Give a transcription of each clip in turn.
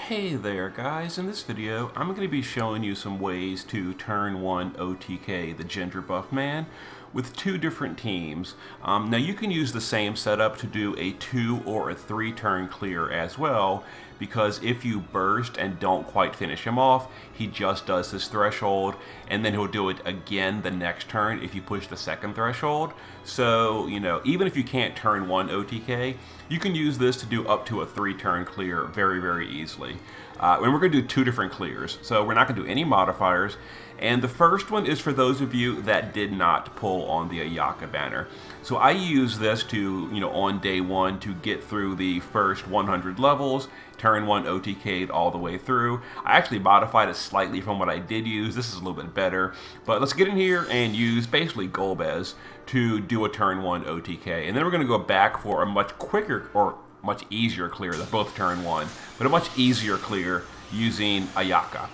Hey there guys, in this video I'm going to be showing you some ways to turn 1 OTK the Gingerbuff man with two different teams. Now you can use the same setup to do a 2 or a 3 turn clear as well, because if you burst and don't quite finish him off, he just does this threshold and then he'll do it again the next turn if you push the second threshold. So, even if you can't turn 1 OTK, you can use this to do up to a 3 turn clear very easily. And we're going to do 2 different clears, so we're not going to do any modifiers. And the first one is for those of you that did not pull on the Ayaka banner. So I use this to, on day 1 to get through the first 100 levels, turn 1 OTK'd all the way through. I actually modified it slightly from what I did use. This is a little bit better. But let's get in here and use basically Golbez to do a turn 1 OTK. And then we're going to go back for a much quicker or much easier clear. They're both turn 1, but a much easier clear using Ayaka.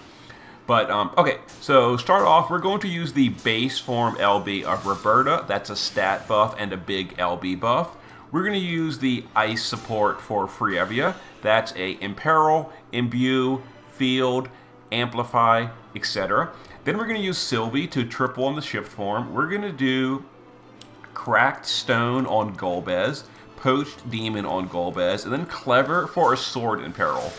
But, okay, so start off, we're going to use the base form LB of Roberta. That's a stat buff and a big LB buff. We're going to use the ice support for Frievia. That's a Imperil, Imbue, Field, Amplify, etc. Then we're going to use Sylvie to triple on the shift form. We're going to do Cracked Stone on Golbez, Poached Demon on Golbez, and then Clever for a Sword Imperil.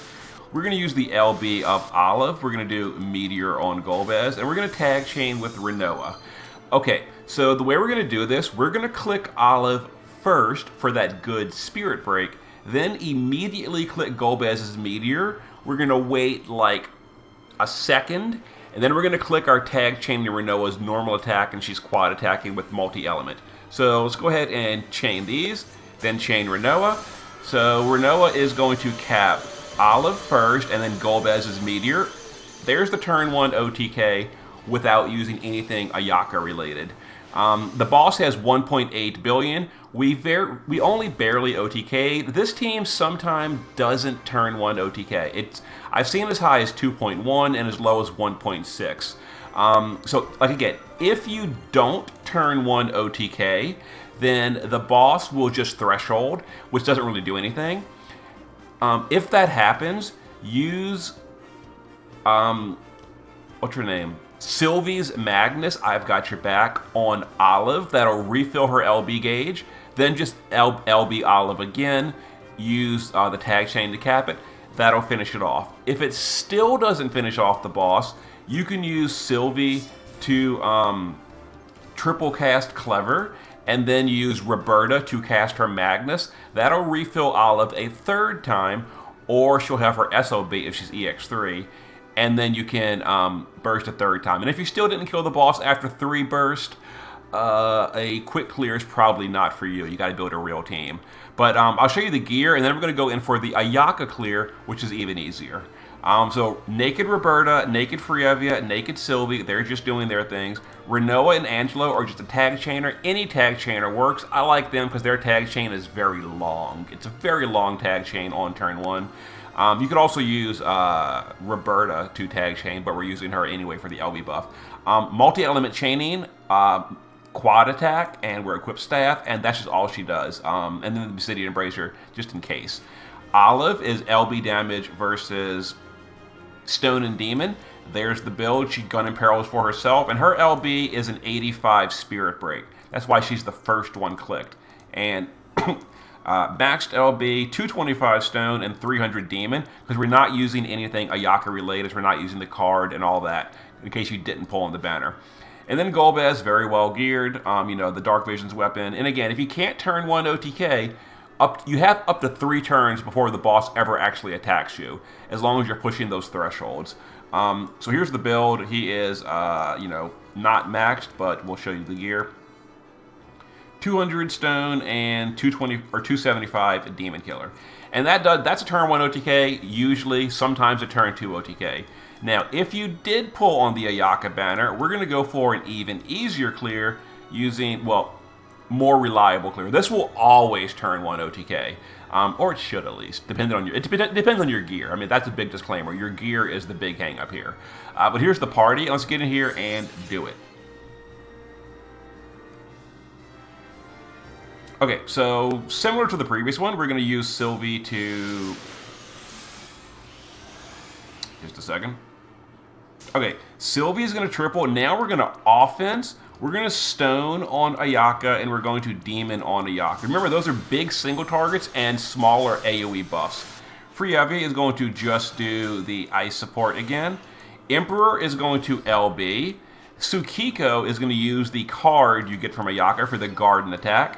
We're going to use the LB of Olive. We're going to do Meteor on Golbez, and we're going to tag chain with Renoa. Okay, so the way we're going to do this, we're going to click Olive first for that good Spirit Break, then immediately click Golbez's Meteor. We're going to wait like a second, and then we're going to click our tag chain to Renoa's normal attack, and she's quad attacking with multi-element. So let's go ahead and chain these, then chain Renoa. So Renoa is going to cap Olive first, and then Golbez's Meteor. There's the turn 1 OTK without using anything Ayaka related. The boss has 1.8 billion. We only barely OTK'd. This team sometimes doesn't turn 1 OTK. I've seen as high as 2.1 and as low as 1.6. So, like again, if you don't turn 1 OTK, then the boss will just threshold, which doesn't really do anything. If that happens, use, what's her name? Sylvie's Magnus, I've Got Your Back, on Olive. That'll refill her LB gauge. Then just LB Olive again. Use the tag chain to cap it. That'll finish it off. If it still doesn't finish off the boss, you can use Sylvie to triple cast Clever, and then use Roberta to cast her Magnus. That'll refill Olive a third time, or she'll have her SOB if she's EX3, and then you can burst a third time. And if you still didn't kill the boss after 3 burst, a quick clear is probably not for you. You gotta build a real team. But I'll show you the gear, and then we're gonna go in for the Ayaka clear, which is even easier. So Naked Roberta, Naked Frievia, Naked Sylvie, they're just doing their things. Renoa and Angelo are just a tag chainer. Any tag chainer works. I like them because their tag chain is very long. It's a very long tag chain on turn 1. You could also use Roberta to tag chain, but we're using her anyway for the LB buff. Multi-element chaining, quad attack, and we're equipped staff, and that's just all she does. And then the Obsidian Brazier, just in case. Olive is LB damage versus Stone and Demon. There's the build. She gun imperils for herself, and her LB is an 85 Spirit Break. That's why she's the first one clicked. And maxed LB, 225 Stone, and 300 Demon, because we're not using anything Ayaka related. We're not using the card and all that, in case you didn't pull on the banner. And then Golbez, very well geared. The Dark Vision's weapon. And again, if you can't turn 1 OTK, you have up to 3 turns before the boss ever actually attacks you, as long as you're pushing those thresholds. So here's the build. He is, not maxed, but we'll show you the gear. 200 Stone and 220 or 275 Demon Killer, and that's a turn 1 OTK. Usually, sometimes a turn 2 OTK. Now, if you did pull on the Ayaka banner, we're going to go for an even easier clear using, well, more reliable clear. This will always turn 1 OTK, or it should at least, depending on it depends on your gear. I mean, that's a big disclaimer. Your gear is the big hang up here. But here's the party. Let's get in here and do it. Okay, so similar to the previous one, we're going to use Sylvie to Just a second. Okay, Sylvia's going to triple. Now we're going to offense. We're going to stone on Ayaka, and we're going to demon on Ayaka. Remember, those are big single targets and smaller AoE buffs. Frievia is going to just do the ice support again. Emperor is going to LB. Tsukiko is going to use the card you get from Ayaka for the garden attack.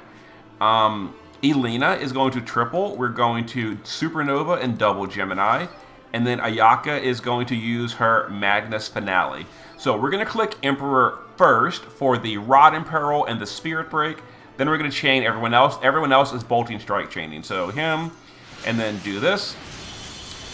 Elena is going to triple. We're going to Supernova and double Gemini. And then Ayaka is going to use her Magnus Finale. So we're going to click Emperor first for the Rod in Peril and the Spirit Break. Then we're going to chain everyone else. Everyone else is Bolting Strike chaining. So him, and then do this.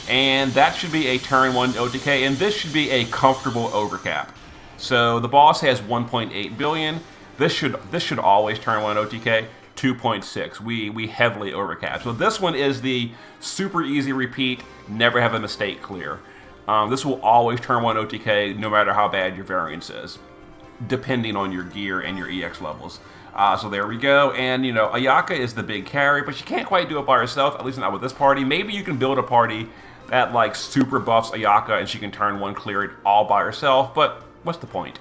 And that should be a turn 1 OTK, and this should be a comfortable overcap. So the boss has 1.8 billion. This should always turn 1 OTK. 2.6. We heavily overcap. So this one is the super easy repeat, never have a mistake clear. This will always turn 1 OTK no matter how bad your variance is, depending on your gear and your EX levels. So there we go. And, you know, Ayaka is the big carry, but she can't quite do it by herself, at least not with this party. Maybe you can build a party that, like, super buffs Ayaka and she can turn 1 clear it all by herself, but what's the point?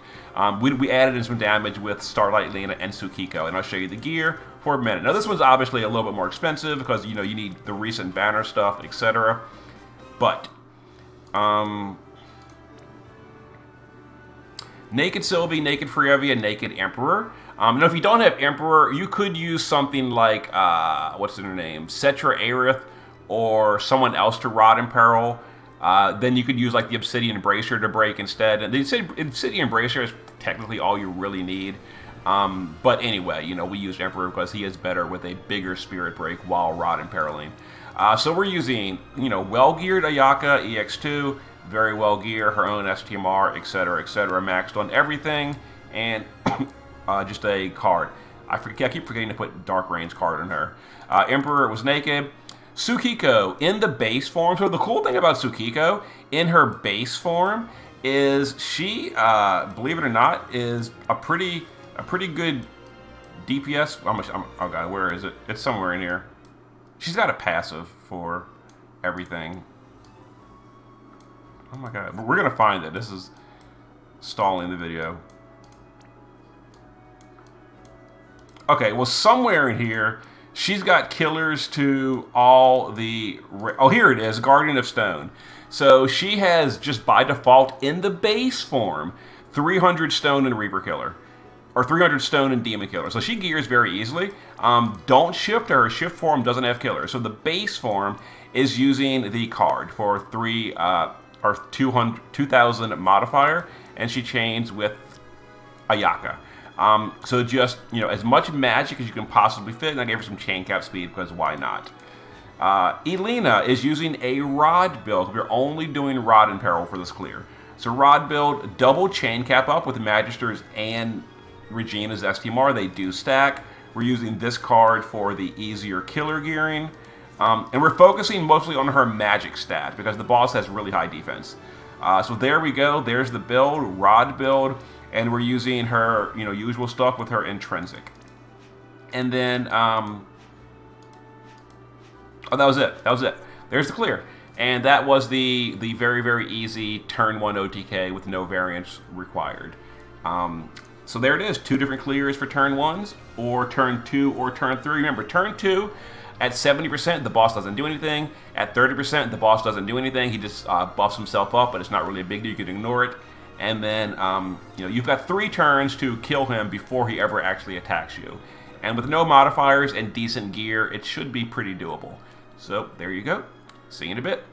We added in some damage with Starlight Lena and Tsukiko, and I'll show you the gear for a minute. Now, this one's obviously a little bit more expensive because, you know, you need the recent banner stuff, etc. But, Naked Sylvie, Naked Frievia, Naked Emperor. Now, if you don't have Emperor, you could use something like, what's her name? Cetra Aerith, or someone else to Rod in Peril. Then you could use like the Obsidian Bracer to break instead. And the Obsidian Bracer is technically all you really need. But anyway, you know, we used Emperor because he is better with a bigger Spirit Break while Rod Imperiling. So we're using, you know, well-geared Ayaka, EX2, very well-geared, her own STMR, etc., maxed on everything, and just a card. I keep forgetting to put Dark Rain's card on her. Emperor was naked. Tsukiko in the base form. So the cool thing about Tsukiko in her base form is she, believe it or not, is a pretty good DPS. Oh god, where is it? It's somewhere in here. She's got a passive for everything. Oh my god, we're gonna find it. This is stalling the video. Okay, well, somewhere in here, she's got killers to all the... Oh, here it is, Guardian of Stone. So she has, just by default, in the base form, 300 stone and Reaper Killer. Or 300 stone and Demon Killer. So she gears very easily. Don't shift her. Shift form doesn't have killer. So the base form is using the card for 2,000 modifier. And she chains with Ayaka. So just, you know, as much magic as you can possibly fit, and I gave her some chain cap speed because why not? Elena is using a Rod build. We're only doing Rod in Peril for this clear. So Rod build, double chain cap up with Magisters and Regina's STMR. They do stack. We're using this card for the easier killer gearing. And we're focusing mostly on her magic stat because the boss has really high defense. So there we go. There's the build, Rod build. And we're using her, you know, usual stuff with her intrinsic. And then, oh, that was it. That was it. There's the clear. And that was the very, very easy turn 1 OTK with no variance required. So there it is. 2 different clears for turn 1s, or turn 2, or turn 3. Remember, turn 2, at 70%, the boss doesn't do anything. At 30%, the boss doesn't do anything. He just buffs himself up, but it's not really a big deal. You can ignore it. And then, you know, you've got 3 turns to kill him before he ever actually attacks you. And with no modifiers and decent gear, it should be pretty doable. So, there you go. See you in a bit.